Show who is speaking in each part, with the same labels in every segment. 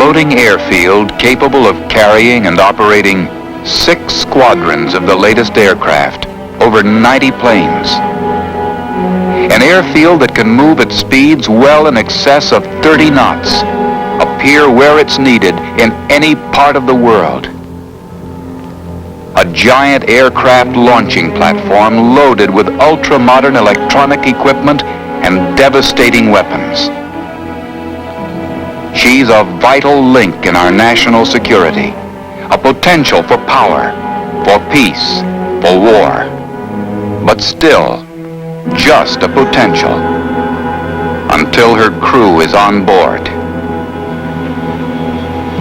Speaker 1: floating airfield capable of carrying and operating 6 squadrons of the latest aircraft, over 90 planes. An airfield that can move at speeds well in excess of 30 knots, appear where it's needed in any part of the world. A giant aircraft launching platform loaded with ultra-modern electronic equipment and devastating weapons. She's a vital link in our national security, a potential for power, for peace, for war, but still just a potential until her crew is on board.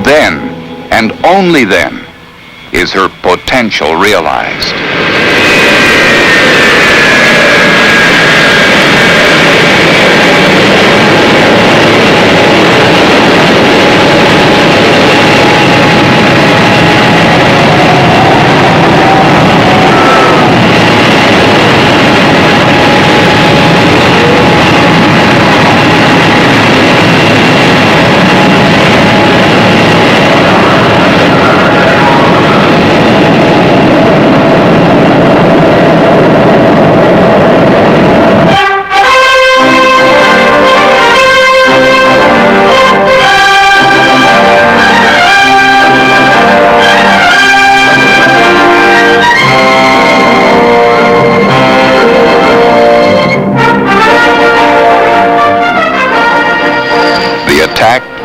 Speaker 1: Then, and only then, is her potential realized.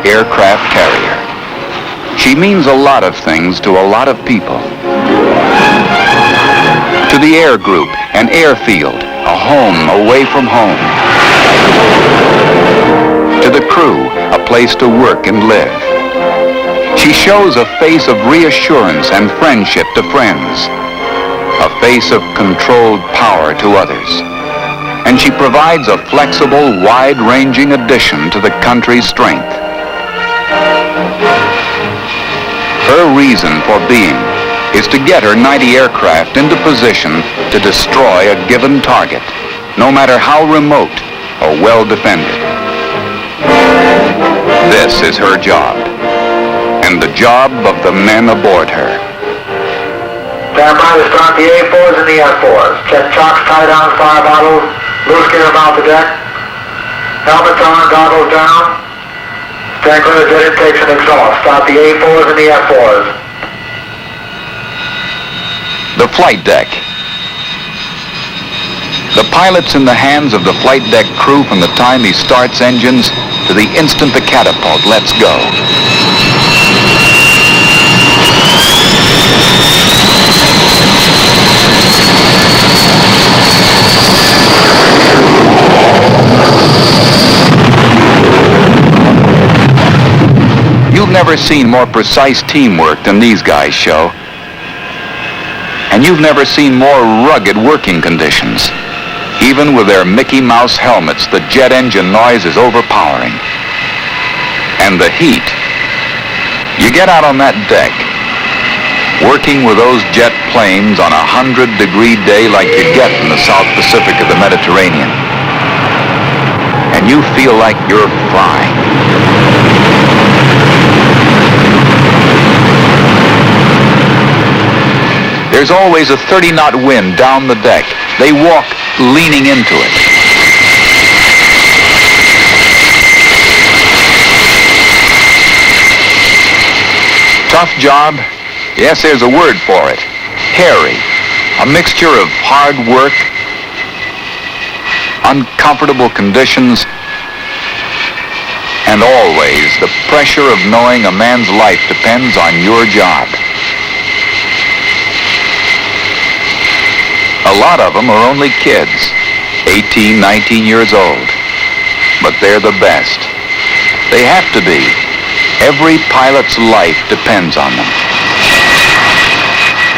Speaker 1: Aircraft carrier. She means a lot of things to a lot of people. To the air group, an airfield, a home away from home. To the crew, a place to work and live. She shows a face of reassurance and friendship to friends, a face of controlled power to others. And she provides a flexible, wide-ranging addition to the country's strength. Her reason for being is to get her 90 aircraft into position to destroy a given target, no matter how remote or well defended. This is her job, and the job of the men aboard her.
Speaker 2: Stand by to start the A4s and the F4s. Check chocks, tie down, fire bottles, loose gear about the deck. Helmets on, goggles down. Stand clear of jet intakes and exhaust. Stop the A4s and the F4s.
Speaker 1: The flight deck. The pilot's in the hands of the flight deck crew from the time he starts engines to the instant the catapult lets go. You've never seen more precise teamwork than these guys show. And you've never seen more rugged working conditions. Even with their Mickey Mouse helmets, the jet engine noise is overpowering. And the heat. You get out on that deck, working with those jet planes on a 100-degree day like you get in the South Pacific or the Mediterranean. And you feel like you're flying. There's always a 30-knot wind down the deck. They walk leaning into it. Tough job? Yes, there's a word for it. Hairy. A mixture of hard work, uncomfortable conditions, and always the pressure of knowing a man's life depends on your job. A lot of them are only kids, 18, 19 years old. But they're the best. They have to be. Every pilot's life depends on them.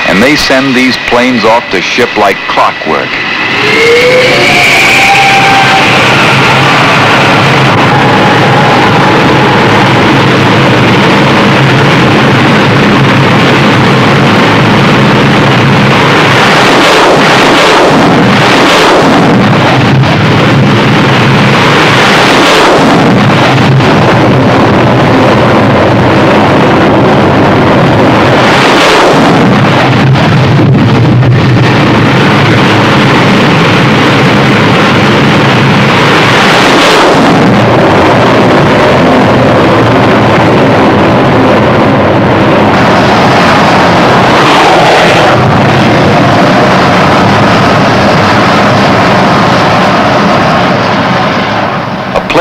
Speaker 1: And they send these planes off to ship like clockwork.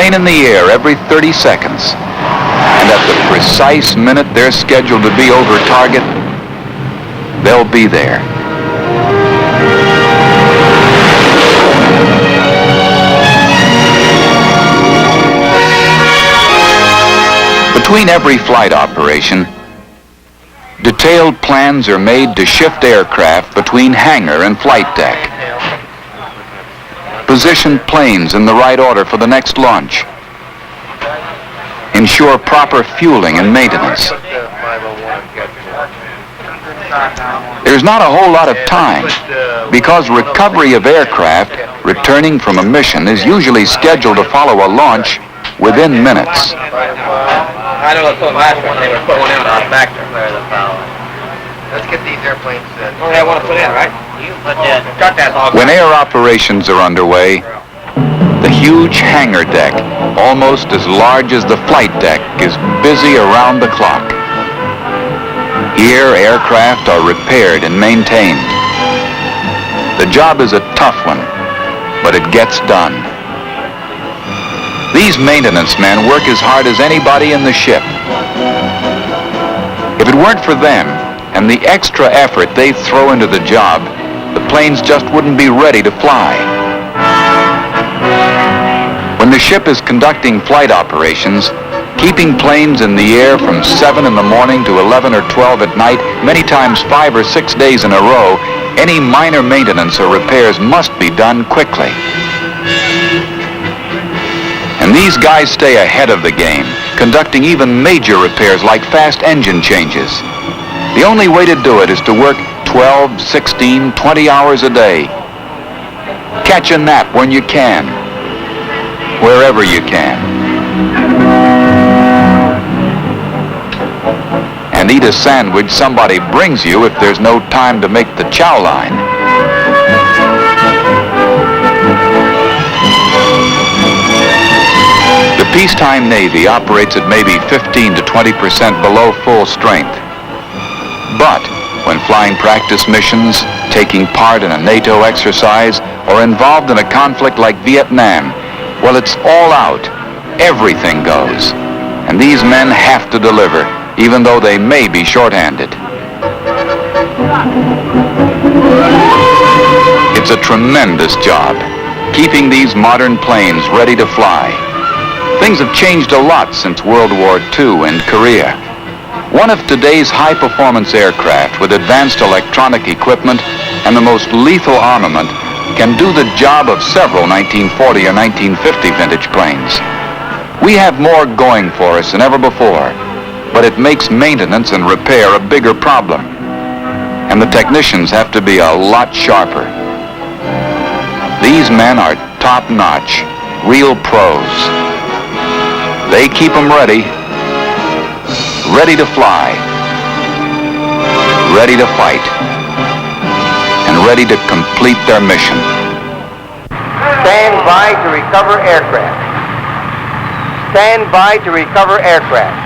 Speaker 1: plane in the air every 30 seconds. And at the precise minute they're scheduled to be over target, they'll be there. Between every flight operation, detailed plans are made to shift aircraft between hangar and flight deck. Position planes in the right order for the next launch. Ensure proper fueling and maintenance. There's not a whole lot of time because recovery of aircraft returning from a mission is usually scheduled to follow a launch within minutes.
Speaker 3: I know the last one, they would put one in on our factor. Let's get these airplanes. Only I want to put in, right? You put that. Got that hog.
Speaker 1: When air operations are underway, the huge hangar deck, almost as large as the flight deck, is busy around the clock. Here, aircraft are repaired and maintained. The job is a tough one, but it gets done. These maintenance men work as hard as anybody in the ship. If it weren't for them and the extra effort they throw into the job, the planes just wouldn't be ready to fly. When the ship is conducting flight operations, keeping planes in the air from 7 in the morning to 11 or 12 at night, many times 5 or 6 days in a row, any minor maintenance or repairs must be done quickly. And these guys stay ahead of the game, conducting even major repairs like fast engine changes. The only way to do it is to work 12, 16, 20 hours a day. Catch a nap when you can, wherever you can. And eat a sandwich somebody brings you if there's no time to make the chow line. The peacetime Navy operates at maybe 15 to 20% below full strength. But when flying practice missions, taking part in a NATO exercise, or involved in a conflict like Vietnam, well, it's all out. Everything goes. And these men have to deliver, even though they may be shorthanded. It's a tremendous job, keeping these modern planes ready to fly. Things have changed a lot since World War II and Korea. One of today's high-performance aircraft with advanced electronic equipment and the most lethal armament can do the job of several 1940 or 1950 vintage planes. We have more going for us than ever before, but it makes maintenance and repair a bigger problem. And the technicians have to be a lot sharper. These men are top-notch, real pros. They keep them ready, ready to fly, ready to fight, and ready to complete their mission.
Speaker 3: Stand by to recover aircraft. Stand by to recover aircraft.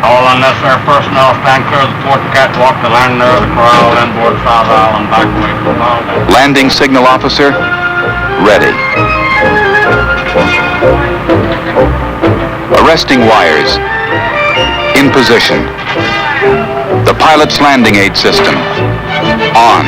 Speaker 4: All unnecessary personnel stand clear of the port catwalk, the landing area of the corral, and board South Island, back away from the bow.
Speaker 1: Landing signal officer, ready. Arresting wires, in position. The pilot's landing aid system, on.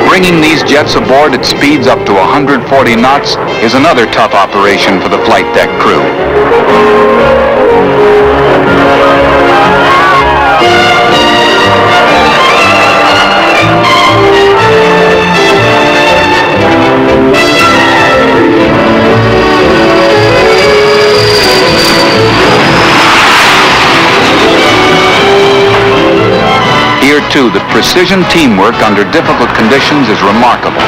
Speaker 1: Bringing these jets aboard at speeds up to 140 knots is another tough operation for the flight deck crew. Here, too, the precision teamwork under difficult conditions is remarkable.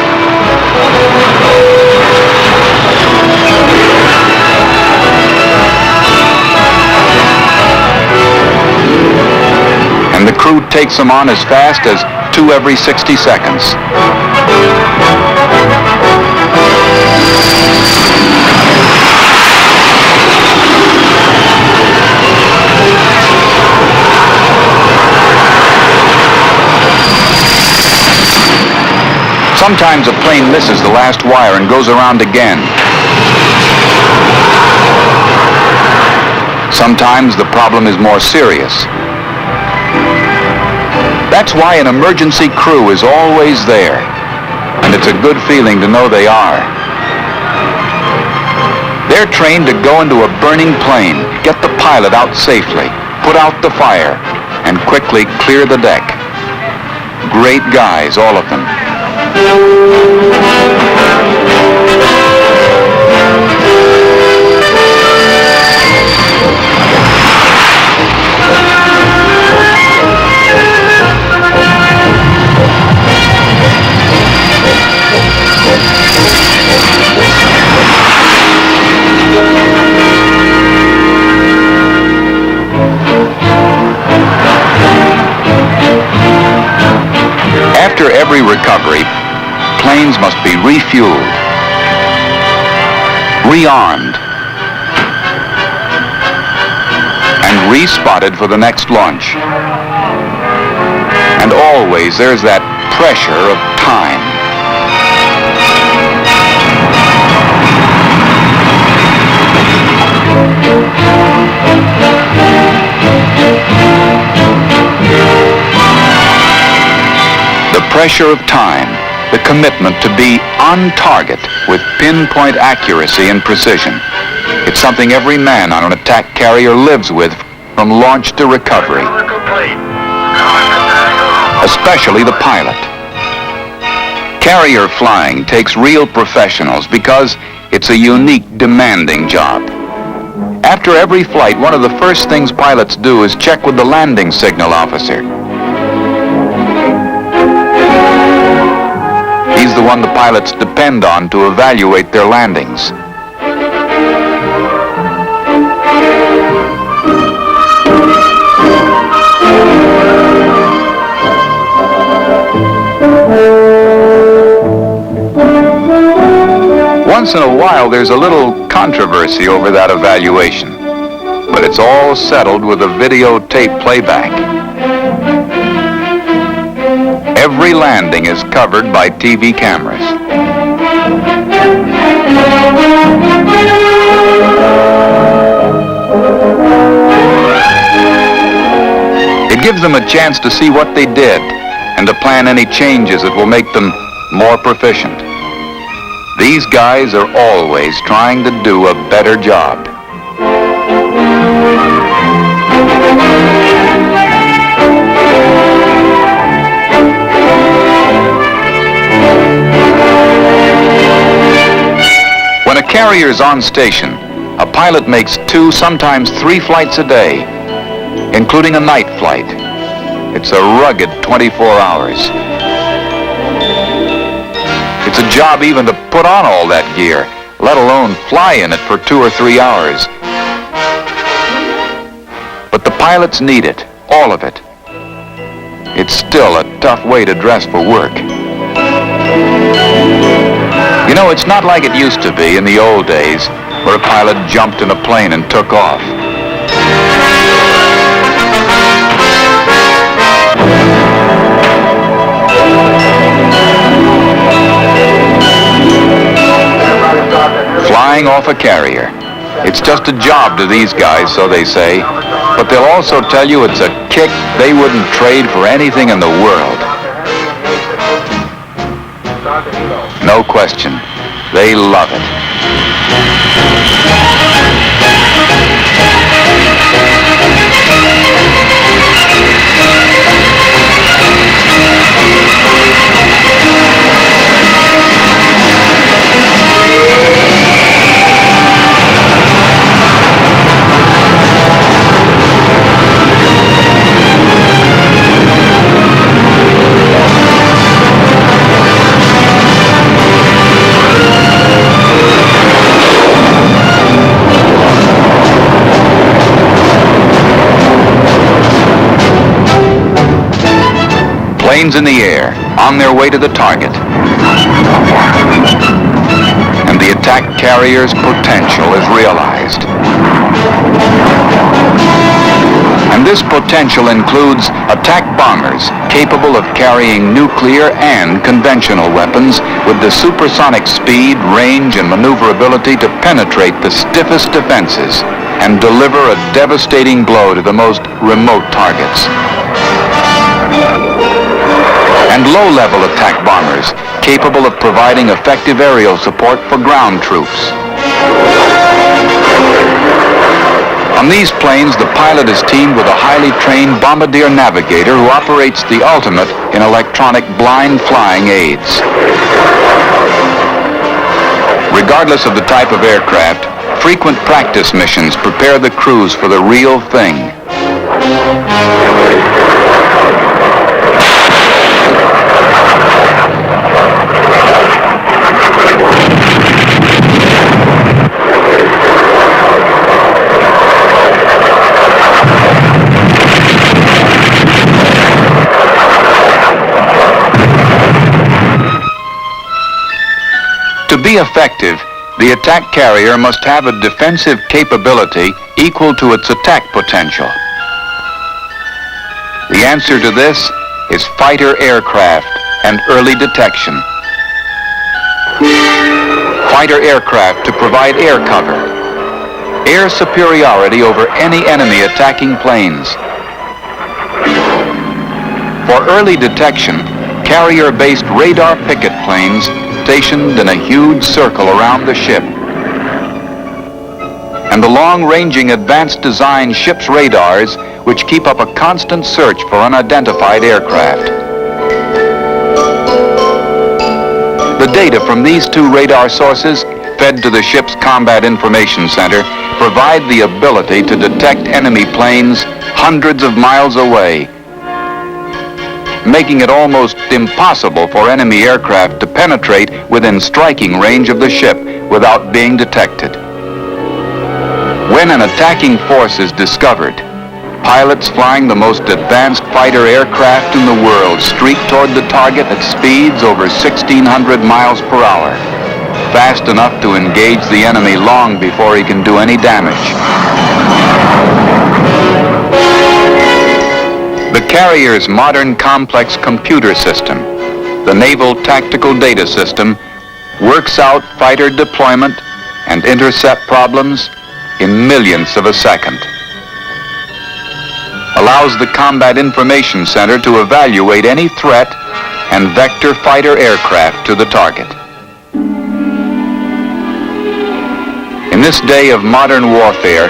Speaker 1: And the crew takes them on as fast as 2 every 60 seconds. Sometimes a plane misses the last wire and goes around again. Sometimes the problem is more serious. That's why an emergency crew is always there, and it's a good feeling to know they are. They're trained to go into a burning plane, get the pilot out safely, put out the fire, and quickly clear the deck. Great guys, all of them. After every recovery, planes must be refueled, rearmed, and respotted for the next launch. And always there's that pressure of time. The pressure of time, the commitment to be on target with pinpoint accuracy and precision. It's something every man on an attack carrier lives with from launch to recovery. Especially the pilot. Carrier flying takes real professionals because it's a unique, demanding job. After every flight, one of the first things pilots do is check with the landing signal officer. He's the one the pilots depend on to evaluate their landings. Once in a while, there's a little controversy over that evaluation, but it's all settled with a videotape playback. Every landing is covered by TV cameras. It gives them a chance to see what they did and to plan any changes that will make them more proficient. These guys are always trying to do a better job. When a carrier is on station, a pilot makes 2, sometimes 3 flights a day, including a night flight. It's a rugged 24 hours. It's a job even to put on all that gear, let alone fly in it for 2 or 3 hours. But the pilots need it, all of it. It's still a tough way to dress for work. You know, it's not like it used to be in the old days, where a pilot jumped in a plane and took off. Flying off a carrier. It's just a job to these guys, so they say, but they'll also tell you it's a kick they wouldn't trade for anything in the world. No question, they love it. Planes in the air, on their way to the target. And the attack carrier's potential is realized. And this potential includes attack bombers capable of carrying nuclear and conventional weapons with the supersonic speed, range, and maneuverability to penetrate the stiffest defenses and deliver a devastating blow to the most remote targets. And low-level attack bombers capable of providing effective aerial support for ground troops. On these planes, the pilot is teamed with a highly trained bombardier navigator who operates the ultimate in electronic blind flying aids. Regardless of the type of aircraft, frequent practice missions prepare the crews for the real thing. To be effective, the attack carrier must have a defensive capability equal to its attack potential. The answer to this is fighter aircraft and early detection. Fighter aircraft to provide air cover, air superiority over any enemy attacking planes. For early detection, carrier-based radar picket planes stationed in a huge circle around the ship. And the long-ranging advanced design ship's radars which keep up a constant search for unidentified aircraft. The data from these two radar sources, fed to the ship's Combat Information Center, provide the ability to detect enemy planes hundreds of miles away, making it almost impossible for enemy aircraft to penetrate within striking range of the ship without being detected. When an attacking force is discovered, pilots flying the most advanced fighter aircraft in the world streak toward the target at speeds over 1,600 miles per hour, fast enough to engage the enemy long before he can do any damage. The carrier's modern complex computer system, the Naval Tactical Data System, works out fighter deployment and intercept problems in millionths of a second. Allows the Combat Information Center to evaluate any threat and vector fighter aircraft to the target. In this day of modern warfare,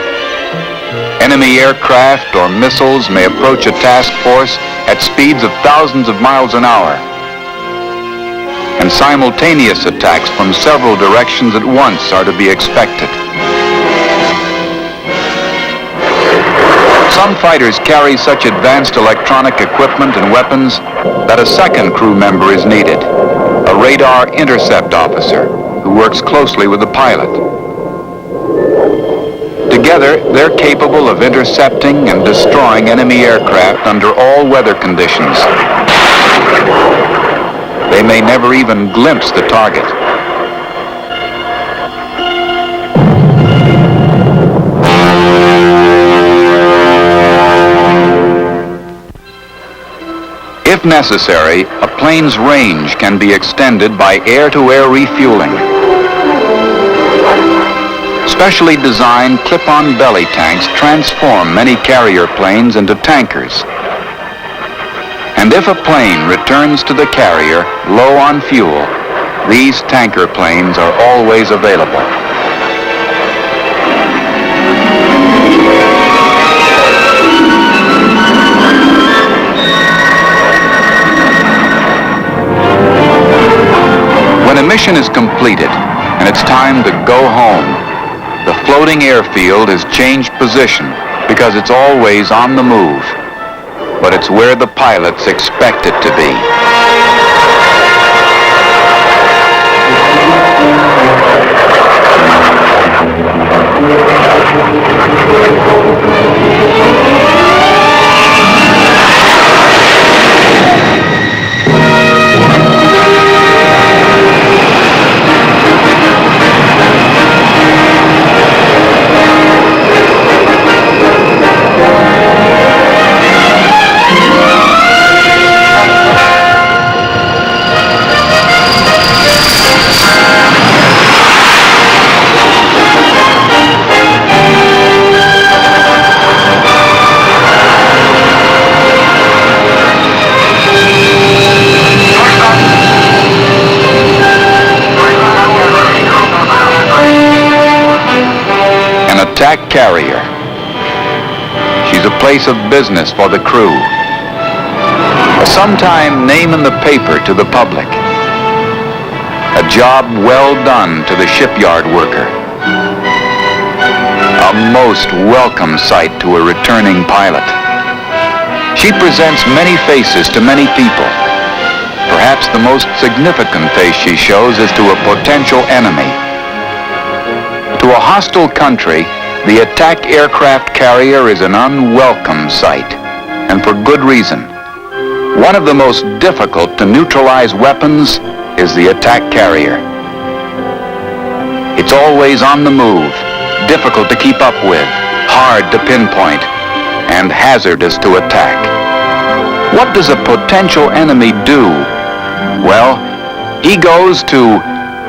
Speaker 1: enemy aircraft or missiles may approach a task force at speeds of thousands of miles an hour, and simultaneous attacks from several directions at once are to be expected. Some fighters carry such advanced electronic equipment and weapons that a second crew member is needed, a radar intercept officer who works closely with the pilot. Together, they're capable of intercepting and destroying enemy aircraft under all weather conditions. They may never even glimpse the target. If necessary, a plane's range can be extended by air-to-air refueling. Specially designed clip-on belly tanks transform many carrier planes into tankers. And if a plane returns to the carrier low on fuel, these tanker planes are always available. When a mission is completed and it's time to go home, the floating airfield has changed position because it's always on the move, but it's where the pilots expect it to be. attack carrier. She's a place of business for the crew. A sometime name in the paper to the public. A job well done to the shipyard worker. A most welcome sight to a returning pilot. She presents many faces to many people. Perhaps the most significant face she shows is to a potential enemy. To a hostile country, the attack aircraft carrier is an unwelcome sight, and for good reason. One of the most difficult to neutralize weapons is the attack carrier. It's always on the move, difficult to keep up with, hard to pinpoint, and hazardous to attack. What does a potential enemy do? Well, he goes to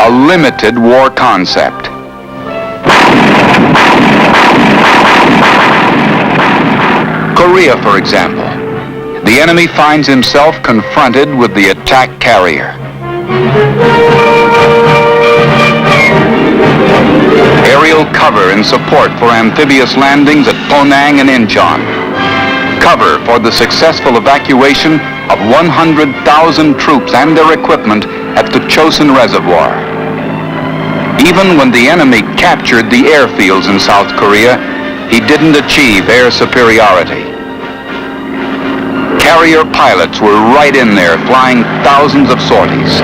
Speaker 1: a limited war concept. Korea, for example. The enemy finds himself confronted with the attack carrier. Aerial cover in support for amphibious landings at Ponang and Incheon. Cover for the successful evacuation of 100,000 troops and their equipment at the Chosin Reservoir. Even when the enemy captured the airfields in South Korea, he didn't achieve air superiority. Carrier pilots were right in there, flying thousands of sorties.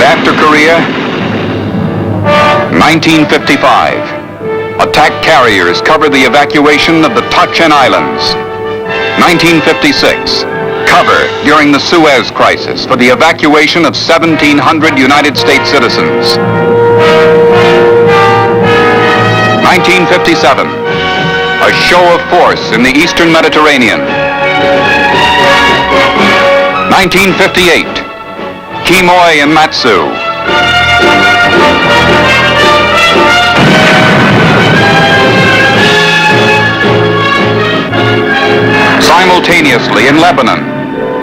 Speaker 1: After Korea, 1955, attack carriers cover the evacuation of the Tachen Islands. 1956, cover during the Suez Crisis for the evacuation of 1,700 United States citizens. 1957, a show of force in the Eastern Mediterranean. 1958, Quemoy and Matsu. Simultaneously in Lebanon,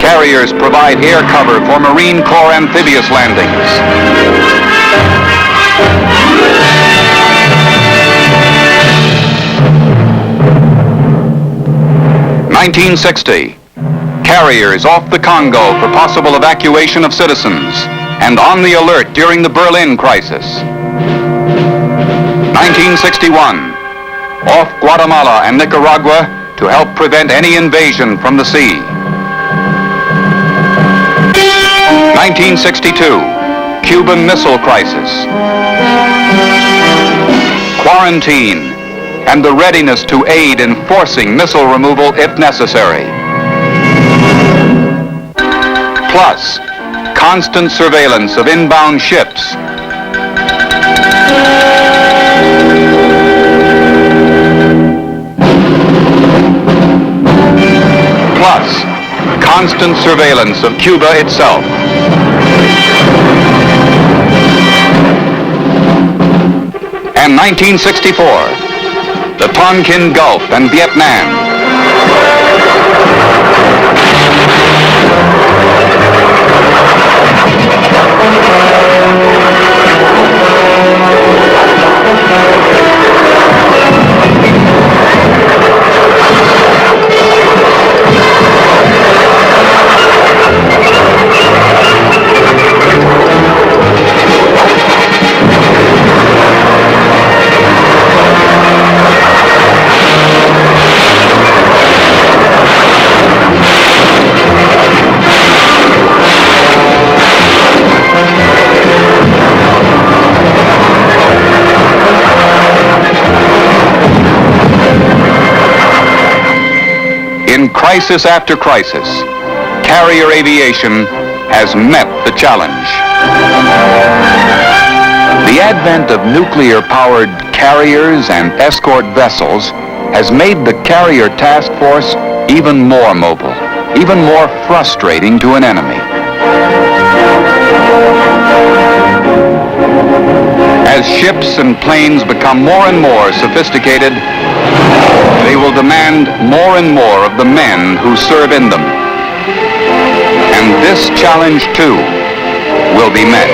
Speaker 1: carriers provide air cover for Marine Corps amphibious landings. 1960. Carriers off the Congo for possible evacuation of citizens and on the alert during the Berlin crisis. 1961, off Guatemala and Nicaragua to help prevent any invasion from the sea. 1962, Cuban Missile Crisis. Quarantine and the readiness to aid in forcing missile removal if necessary. Plus, constant surveillance of inbound ships. Plus, constant surveillance of Cuba itself. And 1964, the Tonkin Gulf and Vietnam. In crisis after crisis, carrier aviation has met the challenge. The advent of nuclear-powered carriers and escort vessels has made the carrier task force even more mobile, even more frustrating to an enemy. As ships and planes become more and more sophisticated, they will demand more and more of the men who serve in them. And this challenge, too, will be met.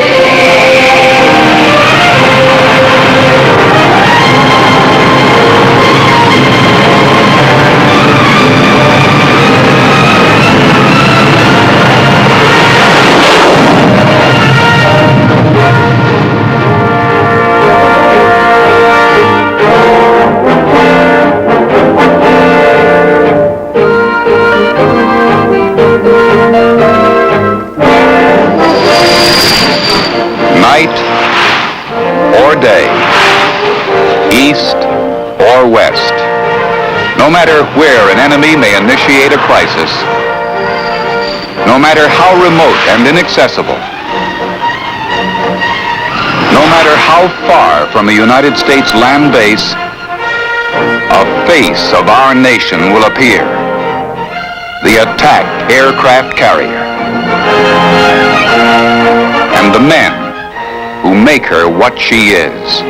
Speaker 1: Night or day, east or west, no matter where an enemy may initiate a crisis, no matter how remote and inaccessible, no matter how far from a United States land base, a face of our nation will appear, the attack aircraft carrier, and the men who make her what she is.